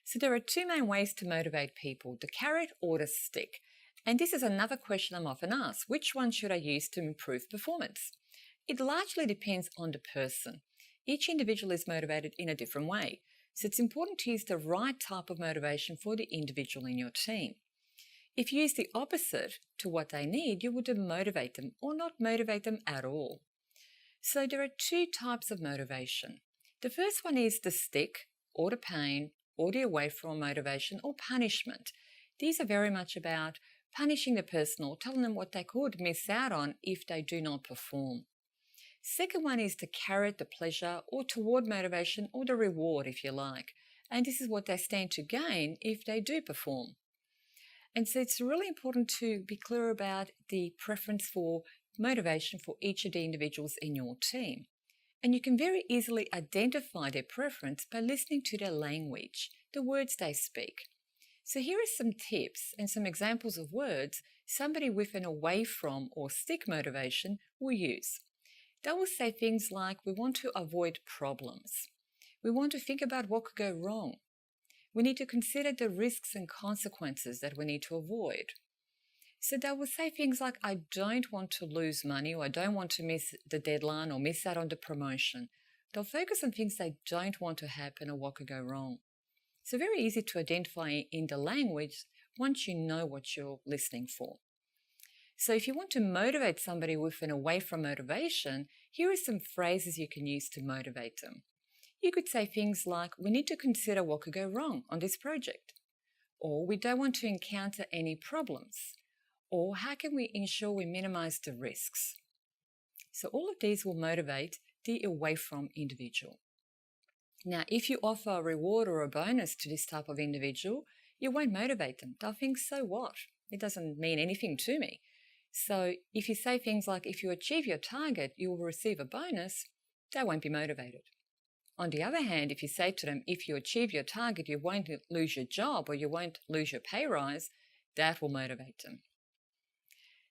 So there are two main ways to motivate people, the carrot or the stick. And this is another question I'm often asked. Which one should I use to improve performance? It largely depends on the person. Each individual is motivated in a different way. So it's important to use the right type of motivation for the individual in your team. If you use the opposite to what they need, you would demotivate them or not motivate them at all. So there are two types of motivation. The first one is the stick or the pain or the away from motivation or punishment. These are very much about punishing the person or telling them what they could miss out on if they do not perform. Second one is the carrot, the pleasure, or toward motivation, or the reward if you like. And this is what they stand to gain if they do perform. And so it's really important to be clear about the preference for motivation for each of the individuals in your team. And you can very easily identify their preference by listening to their language, the words they speak. So here are some tips and some examples of words somebody with an away from or stick motivation will use. They will say things like, we want to avoid problems. We want to think about what could go wrong. We need to consider the risks and consequences that we need to avoid. So they will say things like, I don't want to lose money, or I don't want to miss the deadline or miss out on the promotion. They'll focus on things they don't want to happen or what could go wrong. So very easy to identify in the language once you know what you're listening for. So if you want to motivate somebody with an away from motivation, here are some phrases you can use to motivate them. You could say things like, we need to consider what could go wrong on this project. Or we don't want to encounter any problems. Or how can we ensure we minimize the risks? So all of these will motivate the away from individual. Now, if you offer a reward or a bonus to this type of individual, you won't motivate them. They'll think, so what? It doesn't mean anything to me. So if you say things like, if you achieve your target, you will receive a bonus, they won't be motivated. On the other hand, if you say to them, if you achieve your target, you won't lose your job or you won't lose your pay rise, that will motivate them.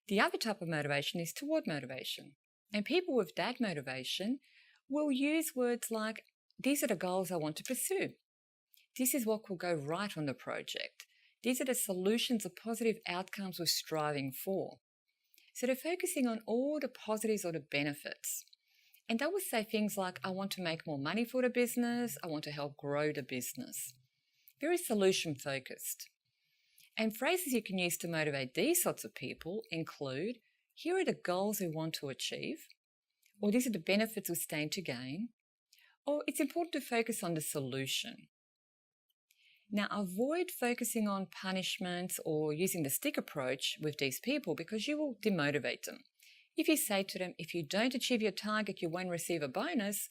The other type of motivation is toward motivation. And people with that motivation will use words like, these are the goals I want to pursue. This is what will go right on the project. These are the solutions or positive outcomes we're striving for. So they're focusing on all the positives or the benefits. And they will say things like, I want to make more money for the business. I want to help grow the business. Very solution focused. And phrases you can use to motivate these sorts of people include, here are the goals we want to achieve, or these are the benefits we stand to gain, or it's important to focus on the solution. Now, avoid focusing on punishments or using the stick approach with these people because you will demotivate them. If you say to them, if you don't achieve your target, you won't receive a bonus,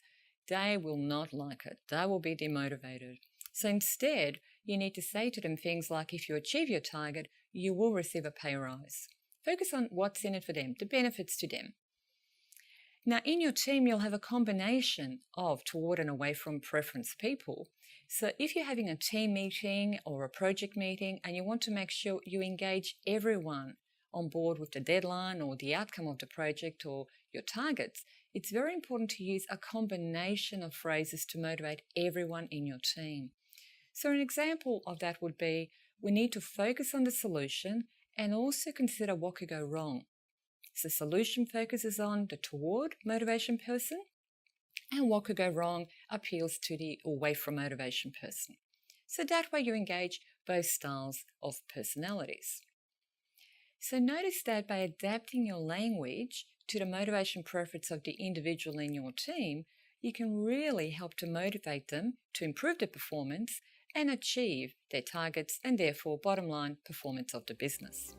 they will not like it. They will be demotivated. So instead, you need to say to them things like, if you achieve your target, you will receive a pay rise. Focus on what's in it for them, the benefits to them. Now, in your team, you'll have a combination of toward and away from preference people. So if you're having a team meeting or a project meeting and you want to make sure you engage everyone on board with the deadline or the outcome of the project or your targets, it's very important to use a combination of phrases to motivate everyone in your team. So an example of that would be, we need to focus on the solution and also consider what could go wrong. So solution focuses on the toward motivation person, and what could go wrong appeals to the away from motivation person. So that way you engage both styles of personalities. So notice that by adapting your language to the motivation preference of the individual in your team, you can really help to motivate them to improve their performance and achieve their targets and therefore bottom line performance of the business.